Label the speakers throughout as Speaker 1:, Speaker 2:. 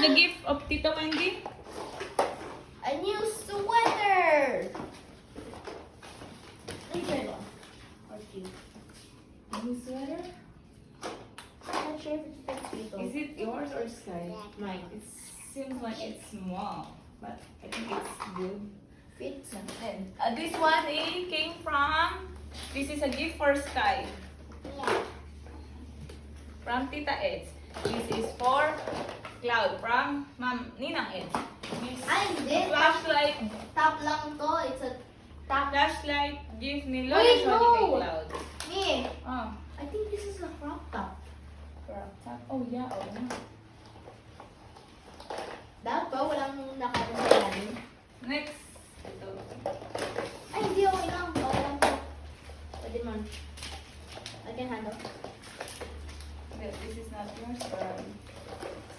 Speaker 1: the gift of Tito Wendy?
Speaker 2: A new sweater.
Speaker 1: New sweater?
Speaker 2: I'm not sure if it fits Tito.
Speaker 1: Is it yours or Sky?
Speaker 2: Mine.
Speaker 1: It seems like it's small, but I think it's good.
Speaker 2: Fits.
Speaker 1: And this one came from, this is a gift for Sky.
Speaker 2: Yeah.
Speaker 1: From Tita Eds. This is for Cloud from Ma'am Ninang Eds. This
Speaker 2: Ay, hindi.
Speaker 1: flashlight,
Speaker 2: Top lang to. It's a top.
Speaker 1: flashlight gift ni Lola
Speaker 2: Wait,
Speaker 1: Shoni
Speaker 2: no.
Speaker 1: kay Cloud.
Speaker 2: Me.
Speaker 1: Oh,
Speaker 2: I think this is a crop top.
Speaker 1: crop top. Oh yeah, oh yeah.
Speaker 2: Dapat ba walang nakaroon.
Speaker 1: Next. Ito.
Speaker 2: Ay, hindi. Okay lang. Okay lang to. Pwede man. I can handle.
Speaker 1: This is not yours.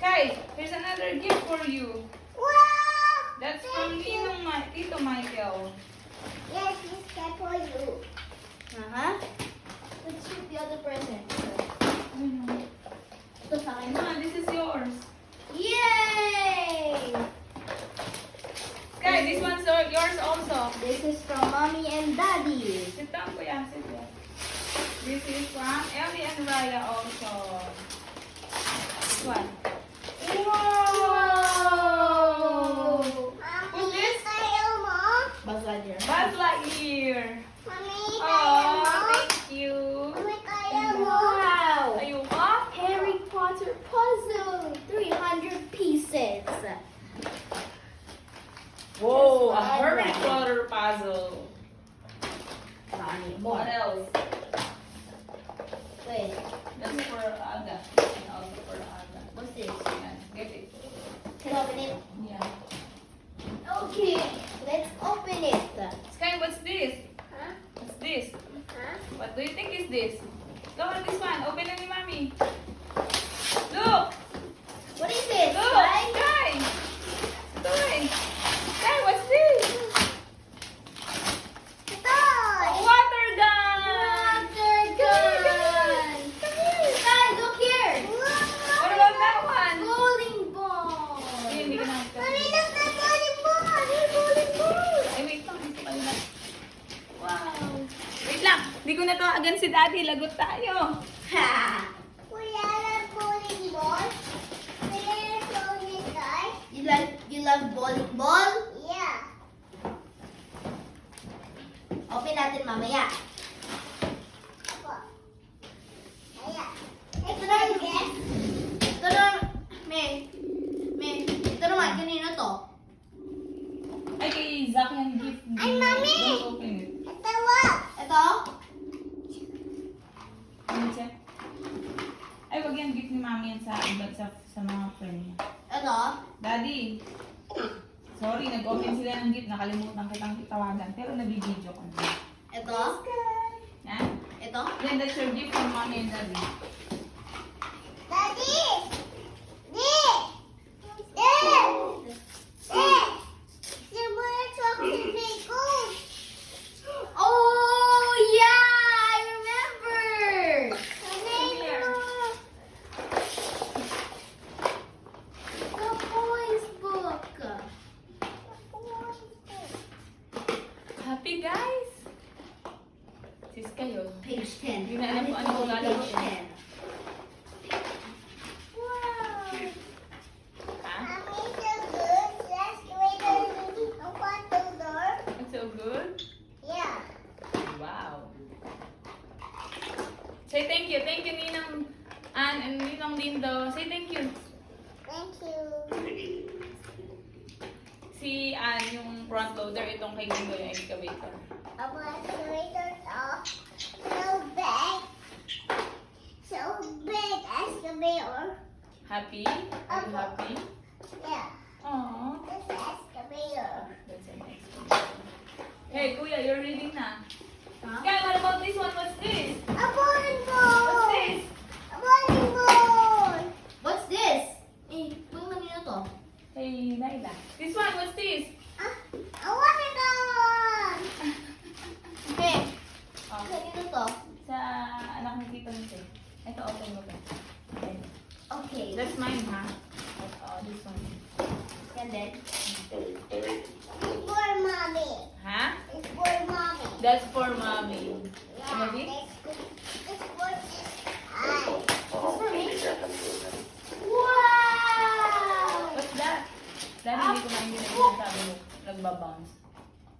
Speaker 1: Sky, here's another gift for you.
Speaker 2: Wow!
Speaker 1: That's from Tito Michael.
Speaker 2: Yes, this is for you. Uh-huh. Let's shoot the other present. Ito sa akin.
Speaker 1: Ah, this is yours.
Speaker 2: Yay!
Speaker 1: Sky, this one's yours also.
Speaker 2: This is from Mommy and Daddy.
Speaker 1: Sit down, kuya. Sit down. This is from Ellie and Raya also. This one.
Speaker 2: Wow!
Speaker 1: Who's this?
Speaker 2: Buzz Lightyear.
Speaker 1: Buzz Lightyear.
Speaker 3: Mami,
Speaker 1: Oh, thank you.
Speaker 2: Wow!
Speaker 1: Ayuka?
Speaker 2: Harry Potter puzzle. 300 pieces.
Speaker 1: Whoa, a
Speaker 2: Just
Speaker 1: Harry
Speaker 2: like that.
Speaker 1: Potter puzzle. What else?
Speaker 2: Wait,
Speaker 1: That's for Aga. And also for Aga.
Speaker 2: what's this?
Speaker 1: Yan, get it.
Speaker 2: Can I open it?
Speaker 1: Yeah.
Speaker 2: Okay, let's open it.
Speaker 1: Sky, what's this?
Speaker 2: Huh?
Speaker 1: What's this?
Speaker 2: Huh?
Speaker 1: What do you think is this? Go on this one. Open it, mommy. Look!
Speaker 2: What is it?
Speaker 1: Look!
Speaker 2: Right?
Speaker 1: Sky! Sky! Sky, what's this? A water gun!
Speaker 2: Water gun! Guys, look here!
Speaker 1: What about that one?
Speaker 2: Bowling ball!
Speaker 1: Ay, hindi ka na.
Speaker 2: Mommy, look, the bowling ball! Hey, bowling ball!
Speaker 1: Ay, wait lang. Dito ka na. Wow. Wait lang. Hindi ko na to again si Daddy. Lagot tayo.
Speaker 2: Ha! You love bowling ball? Open natin mamaya. Ito na, ito na, ito naman, kanino to?
Speaker 1: Ay, kay Zach yung gift.
Speaker 3: Ay, Mami!
Speaker 1: Don't open it.
Speaker 2: Ito?
Speaker 1: Let me check. Ay, wag yan. Gift ni Mami yan sa mga friend niya.
Speaker 2: Ito?
Speaker 1: Daddy. Sorry, nag-open sila ng gift. Nakalimutan kitang tawagan. Pero nabibideo ko na.
Speaker 2: Ito?
Speaker 1: Yan.
Speaker 2: Ito?
Speaker 1: Yan, that's your gift from Mommy and Daddy.
Speaker 2: Oh, yeah! I remember! The boys book.
Speaker 1: Happy, guys? Sis kayo.
Speaker 2: Page 10.
Speaker 1: Hindi na alam kung ano lalaro.
Speaker 2: Page 10.
Speaker 3: Wow!
Speaker 1: Ha?
Speaker 3: Mommy, so good. Let's wait a open the door.
Speaker 1: It's so good.
Speaker 3: Yeah.
Speaker 1: Wow. Say thank you. Thank you, Ninang Ann and Ninang Lindo. Say thank you.
Speaker 3: Thank you.
Speaker 1: Si Ann, yung front loader, itong kay Lindo yung excavator.
Speaker 3: Our excavator so big. So big excavator.
Speaker 1: Happy? Are you happy?
Speaker 3: Yeah.
Speaker 1: Aww.
Speaker 3: This excavator.
Speaker 1: That's an excavator. Hey, Kuya, you're reading na.
Speaker 2: Huh?
Speaker 1: Guy, what about this one? What's this?
Speaker 3: A bowling ball.
Speaker 1: What's this?
Speaker 3: A bowling ball.
Speaker 2: What's this? Kung kanino to?
Speaker 1: Hey, Naila. This one, what's this?
Speaker 3: A water gun.
Speaker 2: Hey,
Speaker 1: Oh,
Speaker 2: kanino to?
Speaker 1: sa anak ni Tito Jose. Ito, open mo pa. Okay.
Speaker 2: Okay.
Speaker 1: That's mine, ha? That's all. This one.
Speaker 2: And then,
Speaker 3: It's for mommy.
Speaker 1: Ha?
Speaker 3: It's for mommy.
Speaker 1: That's for mommy.
Speaker 3: Yeah,
Speaker 1: Mommy?
Speaker 3: it's for this eye.
Speaker 2: for me? Wow!
Speaker 1: What's that? Dahil hindi ko maintindihan yung sabi mo. Nagbabounce.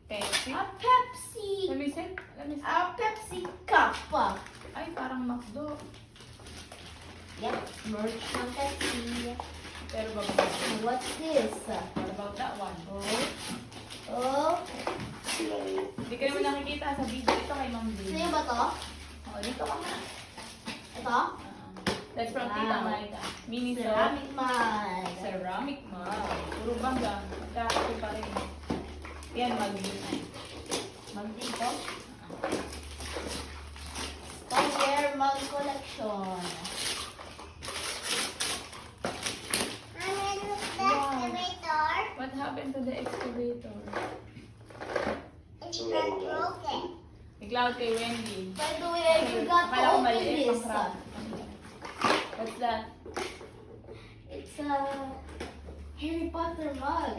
Speaker 1: Pepsi?
Speaker 2: A Pepsi!
Speaker 1: Let me see. Let me see.
Speaker 2: A Pepsi cup.
Speaker 1: Ay, parang McDo.
Speaker 2: Yep, merch ng Pepsi.
Speaker 1: Pero bababounce.
Speaker 2: What's this?
Speaker 1: What about that one?
Speaker 2: Oh,
Speaker 1: Hindi ka naman nakikita sa video. Ito kay Ma'am
Speaker 2: sino
Speaker 1: Dee.
Speaker 2: ba to?
Speaker 1: Oh, dito ka na.
Speaker 2: Ito?
Speaker 1: That's from
Speaker 2: Wow.
Speaker 1: Tita Maika. Mini soap.
Speaker 2: Ceramic mug.
Speaker 1: Ceramic mug. Puro bangga. Magkakati pa rin. Yan, mag-unite.
Speaker 2: Mug dito. Spire mug collection.
Speaker 3: Mommy, look the excavator.
Speaker 1: What happened to the excavator?
Speaker 3: It's not broken.
Speaker 1: Cloud kay Wendy.
Speaker 2: By the way, I forgot to
Speaker 1: Akala ko
Speaker 2: open
Speaker 1: maliit
Speaker 2: this.
Speaker 1: ang crop. What's that?
Speaker 2: It's a Harry Potter mug.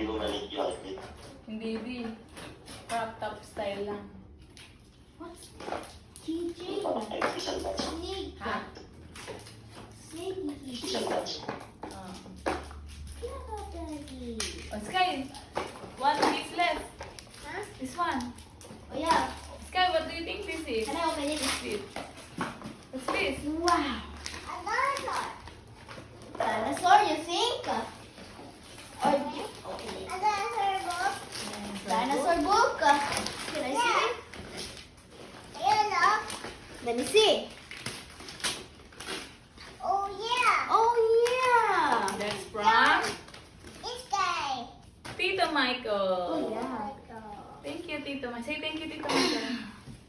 Speaker 1: Hindi, di. Crop top style lang.
Speaker 2: What's keychain? Snake.
Speaker 1: Ha?
Speaker 2: Snake keychain.
Speaker 1: Oh.
Speaker 2: Yeah, Daddy.
Speaker 1: Oh, Sky, one piece left.
Speaker 3: Huh?
Speaker 1: This one.
Speaker 2: Oh yeah.
Speaker 1: Sky, what do you think this is?
Speaker 2: Can I open it?
Speaker 1: What's this? What's this?
Speaker 2: Wow.
Speaker 3: A dinosaur.
Speaker 2: Dinosaur, you think? Or open it.
Speaker 3: A dinosaur book.
Speaker 2: Dinosaur book. Can I see?
Speaker 3: You know.
Speaker 2: Let me see.
Speaker 3: Oh yeah.
Speaker 2: Oh yeah.
Speaker 1: That's from
Speaker 3: It's guy.
Speaker 1: Tito Michael.
Speaker 2: Oh yeah.
Speaker 1: Thank you, Tito Michael. Say thank you, Tito Michael.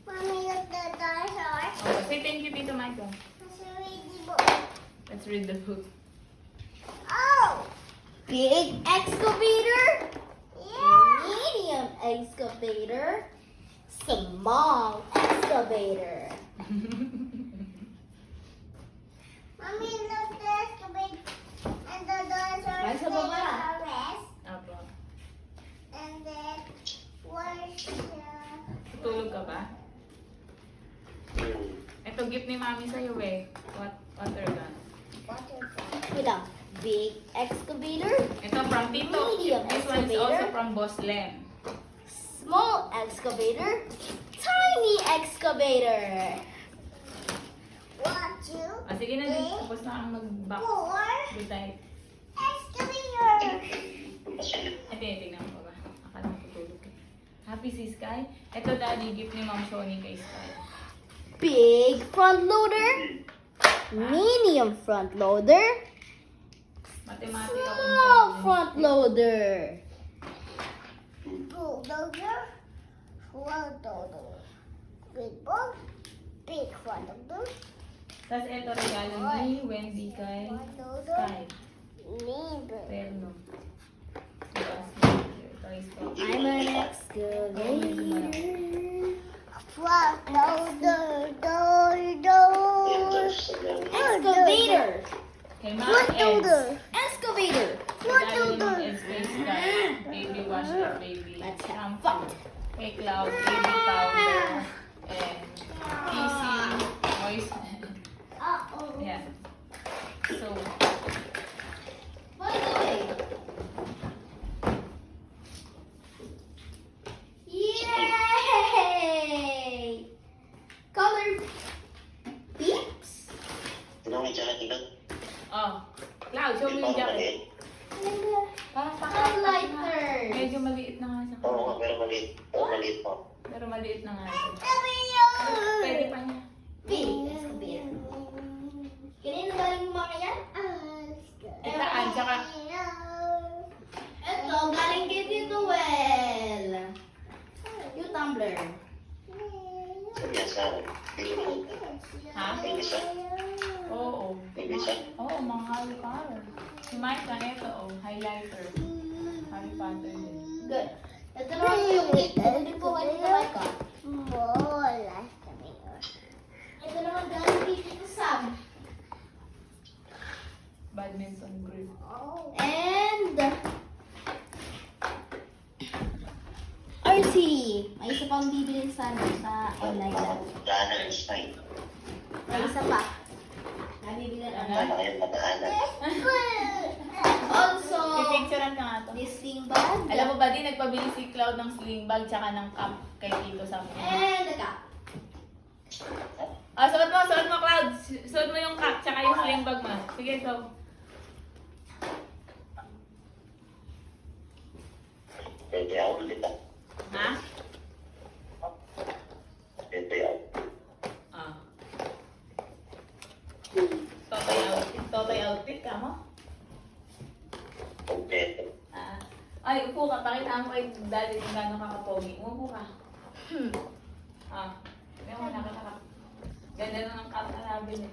Speaker 3: Mommy, look the dinosaur.
Speaker 1: Oh, say thank you, Tito Michael.
Speaker 3: Let's read the book.
Speaker 1: Let's read the book.
Speaker 3: Oh.
Speaker 2: Big excavator.
Speaker 3: Yeah.
Speaker 2: Medium excavator. Small excavator.
Speaker 3: Mommy, look the excavator. And the dinosaur
Speaker 2: Ay, sa baba.
Speaker 3: rest.
Speaker 1: Apo.
Speaker 3: And then where's the
Speaker 1: Tutulog ka ba? Ito, gift ni Mami sa'yo eh. Water gun.
Speaker 3: water
Speaker 2: Wait lang. Big excavator.
Speaker 1: Ito from Tito.
Speaker 2: Medium
Speaker 1: This one is
Speaker 2: excavator.
Speaker 1: also from Boss Lem.
Speaker 2: Small excavator. Tiny excavator.
Speaker 3: 1, 2,
Speaker 1: Ah, sige na din. Tapos na ang mag-back.
Speaker 3: 4.
Speaker 1: Good night.
Speaker 3: Excavator.
Speaker 1: Ay, tingnan mo ba? Akala ko tutulog ka. Happy si Sky? Ito, Daddy, gift ni Ma'am Shoni kay Sky.
Speaker 2: Big front loader. Medium front loader.
Speaker 1: Mathematic ako.
Speaker 2: Small front loader.
Speaker 3: Bulldozer. Bulldozer. Big bull. Big bulldozer.
Speaker 1: Tapos ito, regalo ni Wendy kay
Speaker 3: Bulldozer.
Speaker 1: Sky.
Speaker 3: Neighbor.
Speaker 1: Perno.
Speaker 2: I'm an excavator.
Speaker 3: Bulldozer. Bulldozer.
Speaker 2: Excavator.
Speaker 1: Kay Ma'am Eds.
Speaker 3: Bulldozer.
Speaker 2: Excavator.
Speaker 1: Regalo ni Ma'am Eds kay Sky. Baby wash up baby.
Speaker 2: Let's have
Speaker 1: Shampoo.
Speaker 2: fun.
Speaker 1: Kay Cloud, baby powder. And easy moist.
Speaker 3: Uh-oh.
Speaker 1: Yeah. So,
Speaker 2: By the way. Yay! Color beeps.
Speaker 1: oh. Cloud, show mo yung jacket. Parang
Speaker 2: Highlighter.
Speaker 1: Medyo maliit na nga sa kanya. Pero maliit na nga. Pwede pa niya.
Speaker 2: Big excavator. Kanino galing yung mga yan?
Speaker 1: Itaan, tsaka
Speaker 2: Ito, galing kay Tito Well. Yung tumbler.
Speaker 1: Ha? Oo. Oo, mga Harry Potter. Si Mike na ito, oh, highlighter. Harry Potter din.
Speaker 2: Good. Ito naman po yung hindi po kay Tito Micah. Ito naman galing kay Tito Sam.
Speaker 1: Badminton grip.
Speaker 3: Oh.
Speaker 2: And RC. May isa pang bibili sa online lang. May isa pa. Nabibili na Also,
Speaker 1: Pipicturean ka nga to.
Speaker 2: this sling bag.
Speaker 1: Alam mo ba din, nagpabili si Cloud ng sling bag tsaka ng cup kay Tito sa mga.
Speaker 2: And the cup.
Speaker 1: Ah, suot mo, Cloud. Suot mo yung cup tsaka yung sling bag mo. Sige, go. Ha? Ah. Totoy outfit ka mo? Ah. Ay, upo ka. Pakita mo kay daddy kung gano'n ka kapogi. Umupo ka. Ah. Hindi mo nakita ka. Ganda na ng cup na nabili.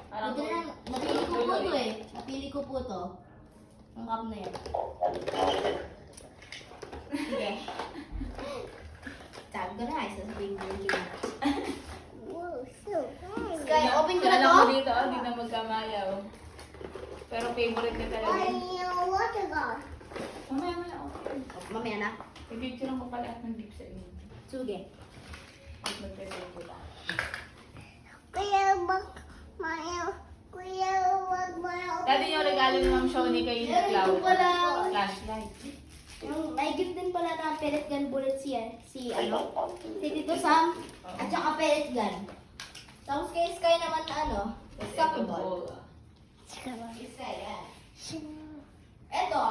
Speaker 1: Parang
Speaker 2: Ito na, napili ko po to eh. Napili ko po to. Ang cup na yan. Sige. Sabi ko na, sasabihin ko yung
Speaker 3: Whoa, so nice.
Speaker 2: Sky, open ko na
Speaker 1: Alam
Speaker 2: to.
Speaker 1: mo dito, di na magkamayaw. Pero favorite ka talaga.
Speaker 3: I know what to go.
Speaker 1: Mamaya mo na, okay.
Speaker 2: Mamaya na.
Speaker 1: I-picture ko pala at ng dip sa inyo.
Speaker 2: Sige.
Speaker 1: At magpapalagay ko lang.
Speaker 3: Kuya, wag mo.
Speaker 1: Dati yung regalo ni Ma'am Shoni kay
Speaker 2: Meron
Speaker 1: Cloud.
Speaker 2: ko pala.
Speaker 1: Flashlight.
Speaker 2: Yung may gift din pala na pellet gun bullet si ano, si Tito Sam, at saka pellet gun. Tapos kay Sky naman na ano, soccer ball. Kay Sky, yan. Eto,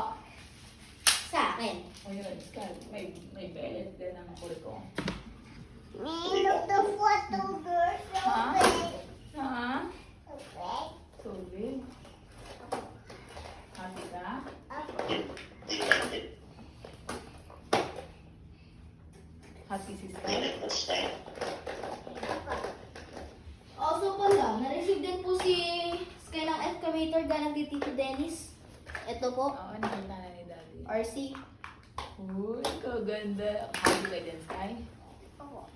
Speaker 2: sa akin.
Speaker 1: O yun, Sky, may bellet din ang ko.
Speaker 3: Me, look the photo, girl. So
Speaker 1: Huh?
Speaker 3: big.
Speaker 1: Ha?
Speaker 3: Okay.
Speaker 1: Tubig. Happy ka? Happy si Sky?
Speaker 2: Also pala, na-receive din po si Sky ng excavator galing kay Tito Dennis. Ito po,
Speaker 1: Oo, nakita na ni Daddy.
Speaker 2: RC.
Speaker 1: Uy, kaganda. Happy ka dyan, Sky?
Speaker 3: Oh.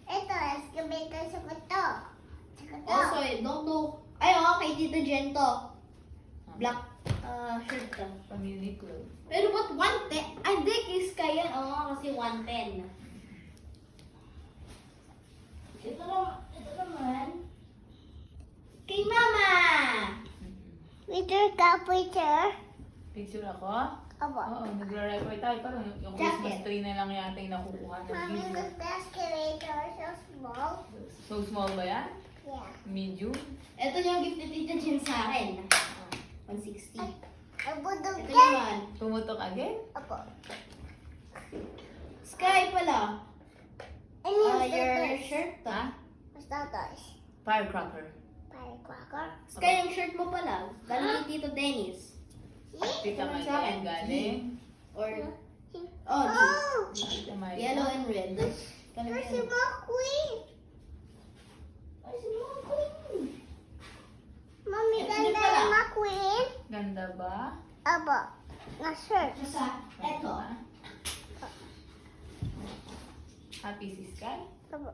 Speaker 3: Ito, excavator sa kuto. Sa kuto.
Speaker 2: Also, don't know. Ay, oo, kay Tito Gento. Black shirt ka.
Speaker 1: Family club.
Speaker 2: Pero ba't 110? Ay, di, kay Sky yan. Oo, kasi 110. Ito naman. Kay Mama!
Speaker 3: Picture ka, picture.
Speaker 1: Picture ako?
Speaker 3: Abo.
Speaker 1: Oo, nagra-record tayo. Parang yung
Speaker 2: Jacket.
Speaker 1: Christmas tree na lang yata yung nakukuha ng
Speaker 3: Mommy,
Speaker 1: video.
Speaker 3: look the excavator so small.
Speaker 1: So small ba yan?
Speaker 3: Yeah.
Speaker 1: Medium?
Speaker 2: Ito yung gift ni Tita Jen sa akin. 160.
Speaker 3: Abo,
Speaker 2: Ito
Speaker 3: dugay.
Speaker 2: naman.
Speaker 1: Tumutok again?
Speaker 3: Abo.
Speaker 2: Sky pala.
Speaker 3: Ano yung
Speaker 2: Your
Speaker 3: status?
Speaker 2: shirt to.
Speaker 1: Ha?
Speaker 3: Status.
Speaker 1: Firecracker.
Speaker 3: Firecracker.
Speaker 2: Sky, yung shirt mo pala. Galing kay Tito Dennis.
Speaker 1: Tita
Speaker 2: Naman
Speaker 1: May
Speaker 2: sa akin.
Speaker 1: yan galing.
Speaker 2: Or, oh,
Speaker 3: Oh!
Speaker 1: Tita May.
Speaker 2: yellow and red. Galing
Speaker 3: There's a
Speaker 2: yellow.
Speaker 3: McQueen.
Speaker 2: Ay, si Mama Queen.
Speaker 3: Mommy,
Speaker 2: Ito
Speaker 3: ganda
Speaker 2: pala.
Speaker 3: yung McQueen.
Speaker 1: Ganda ba?
Speaker 3: Abo. Na shirt.
Speaker 2: Sa, eto.
Speaker 1: Happy si Sky?
Speaker 3: Abo.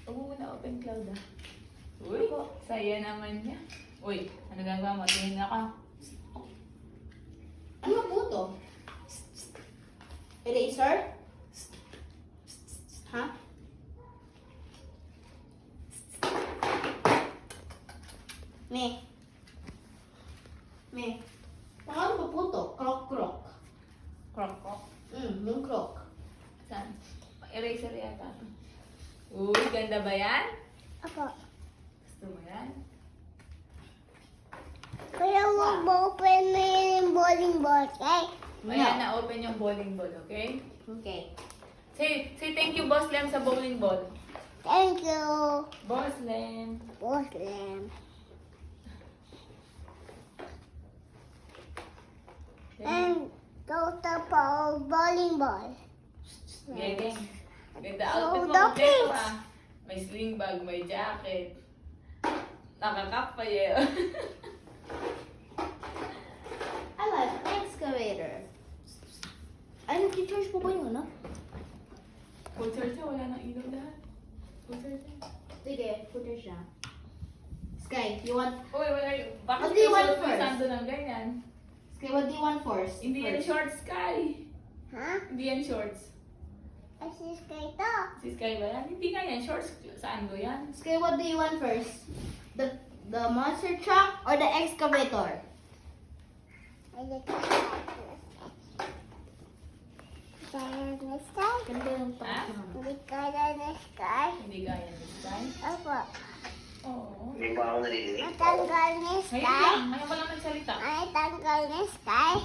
Speaker 1: Oo, na-open cloud ah. Uy, saya naman niya. Uy, ano gagawa mo? Tingin na ka.
Speaker 2: Ano po to? Eraser? Ha? Me. Paano ba po to? Krok.
Speaker 1: Croc ko.
Speaker 2: Yung krok.
Speaker 1: Saan? Eraser yata. Uy, ganda ba yan?
Speaker 3: Abo.
Speaker 1: Gusto mo yan?
Speaker 3: Kuya, wag mo open mo yung bowling ball, okay?
Speaker 1: Ayan, na-open yung bowling ball, okay?
Speaker 2: Okay.
Speaker 1: Say thank you, Boss Lem, sa bowling ball.
Speaker 3: Thank you,
Speaker 1: Boss Lem.
Speaker 3: Boss Lamb. And total power bowling ball.
Speaker 1: Geng. Ganda
Speaker 3: Oh,
Speaker 1: outfit mo.
Speaker 3: the
Speaker 1: Kompleto
Speaker 3: pink.
Speaker 1: ah. May sling bag, may jacket. Nakakap pa yun.
Speaker 2: I like excavator. Ay, nag-charge po ba yung ano?
Speaker 1: Full charge siya, wala nang ilaw lahat.
Speaker 2: Sige, footer siya. Sky, you want...
Speaker 1: Uy, bakit
Speaker 2: What do you want
Speaker 1: suot mo yung
Speaker 2: first?
Speaker 1: sando ng ganyan?
Speaker 2: Sky, what do you want first?
Speaker 1: Hindi yan shorts, Sky.
Speaker 3: Ha?
Speaker 1: Hindi yan shorts.
Speaker 3: Asis ka ito.
Speaker 1: Si Sky ba yan? Hindi nga yan, shorts. Sando yan.
Speaker 2: Sky, what do you want first? The monster truck or the excavator?
Speaker 3: Ay, ito. Kaya na sky.
Speaker 2: Ganda yung
Speaker 1: Ah?
Speaker 3: Hindi kaya na sky.
Speaker 1: Hindi gaya ni Sky.
Speaker 3: Opo.
Speaker 1: Oo.
Speaker 4: Hindi pa ako naririnig.
Speaker 3: Matanggal ni
Speaker 1: Ngayon
Speaker 3: sky.
Speaker 1: lang, ngayon ko lang nagsalita.
Speaker 3: Ay, tanggal ni sky.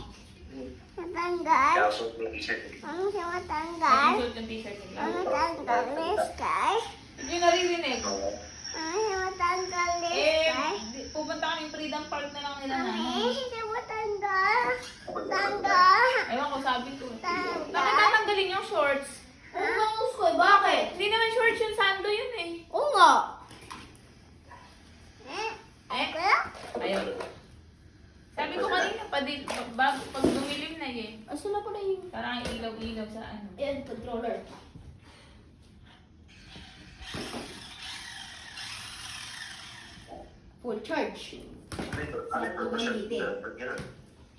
Speaker 3: Matanggal.
Speaker 4: Kaya suot mo yung t-shirt.
Speaker 3: Ano siya matanggal?
Speaker 1: Nagsuot yung t-shirt nila.
Speaker 3: Ano tanggal ni sky?
Speaker 1: Hindi naririnig.
Speaker 4: Oo.
Speaker 3: Ano siya matanggal ni
Speaker 1: Eh,
Speaker 3: sky?
Speaker 1: pupunta kaming Freedom Park na lang nila
Speaker 3: Mami,
Speaker 1: nanay.
Speaker 3: hindi mo tanggal. Tanggal.
Speaker 1: Ewan ko, sabi ko.
Speaker 3: Tanggal.
Speaker 1: Bakit tatanggalin yung shorts?
Speaker 2: Oo nga, Sky, bakit?
Speaker 1: Hindi naman shorts yung sando yun eh.
Speaker 2: Oo nga.
Speaker 1: Eh? Ayun. Sabi ko kanina, pag dumilim na eh.
Speaker 2: Asan na pala yung...
Speaker 1: Parang ilaw-ilaw sa ano.
Speaker 2: Ayan, controller. Full charge.
Speaker 4: Ano ito ba siya? Ba't ganun?